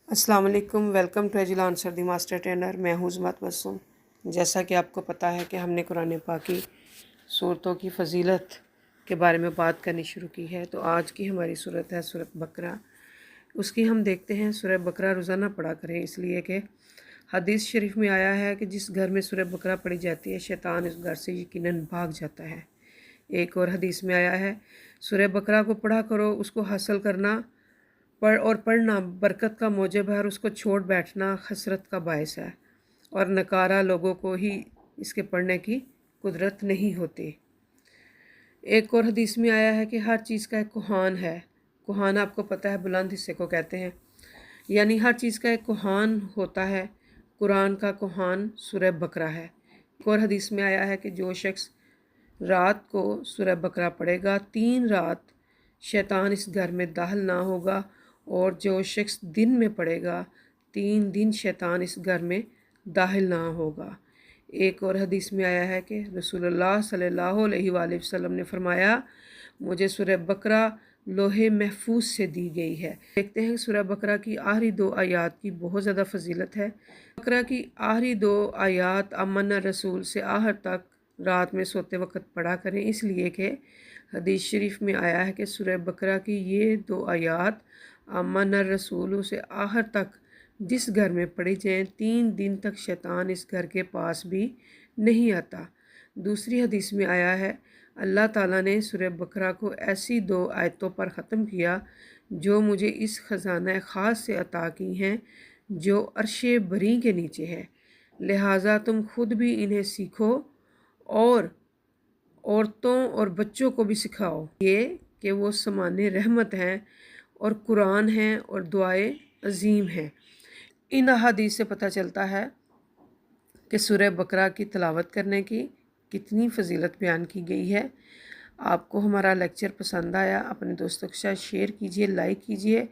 अस्सलाम वालेकुम। Welcome to agile answer the master trainer. मैं हूँ उज़्मत मसूम। जैसा कि आपको पता है कि हमने कुरान पाक की सूरतों की फ़जीलत के बारे में बात करनी शुरू की है, तो आज की हमारी सूरत है सूरत बकरा। उसकी हम देखते हैं। सूरत बकरा रोज़ाना पढ़ा करें, इसलिए कि हदीस शरीफ में आया है कि जिस घर में सूरत बकरा पढ़ी जाती है, शैतान उस घर से यकीनन भाग जाता है। एक और हदीस में आया है, सूरत बकरा को पढ़ा करो, उसको हासिल करना पढ़ना बरकत का मूजब है और उसको छोड़ बैठना हसरत का बायस है, और नकारा लोगों को ही इसके पढ़ने की कुदरत नहीं होती। एक और हदीस में आया है कि हर चीज़ का एक कुहान है। कुहान आपको पता है बुलंद हिस्से को कहते हैं, यानी हर चीज़ का एक कुहान होता है। कुरान का कुहान सूरह बकरा है। एक और हदीस में आया है कि जो शख्स रात को सूरह बकरा पढ़ेगा, 3 रात शैतान इस घर में दाखिल ना होगा, और जो शख्स दिन में पढ़ेगा, 3 दिन शैतान इस घर में दाखिल ना होगा। एक और हदीस में आया है कि रसूलुल्लाह सल्लल्लाहु अलैहि वसल्लम ने फरमाया, मुझे सूरह बकरा लोहे महफूज से दी गई है। देखते हैं सूरह बकरा की आखिरी 2 आयात की बहुत ज़्यादा फजीलत है। बकरा की आखिरी 2 आयात अमन रसूल से आहर तक रात में सोते वक्त पढ़ा करें, इसलिए कि हदीस शरीफ में आया है कि सूरह बकरा की ये 2 आयात अमन रसूल से आहर तक जिस घर में पढ़ी जाएँ, 3 दिन तक शैतान इस घर के पास भी नहीं आता। दूसरी हदीस में आया है, अल्लाह ताला ने सूरह बकरा को ऐसी 2 आयतों पर ख़त्म किया जो मुझे इस ख़जाना ख़ास से अता की हैं, जो अर्शे बरी के नीचे है। लिहाजा तुम खुद भी इन्हें सीखो और औरतों और बच्चों को भी सिखाओ, ये कि वो समाने रहमत हैं और कुरान हैं और दुआए अजीम हैं। इन अहादीस से पता चलता है कि सूरह बकरा की तिलावत करने की कितनी फ़जीलत बयान की गई है। आपको हमारा लेक्चर पसंद आया, अपने दोस्तों के साथ शेयर कीजिए, लाइक कीजिए,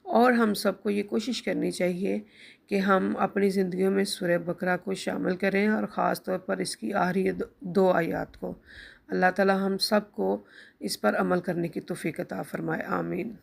और हम सबको ये कोशिश करनी चाहिए कि हम अपनी ज़िंदगियों में सूरह बकरा को शामिल करें, और ख़ास तौर पर इसकी आखिरी 2 आयात को। अल्लाह ताला हम सब को इस पर अमल करने की तौफीक अता फ़रमाए। आमीन।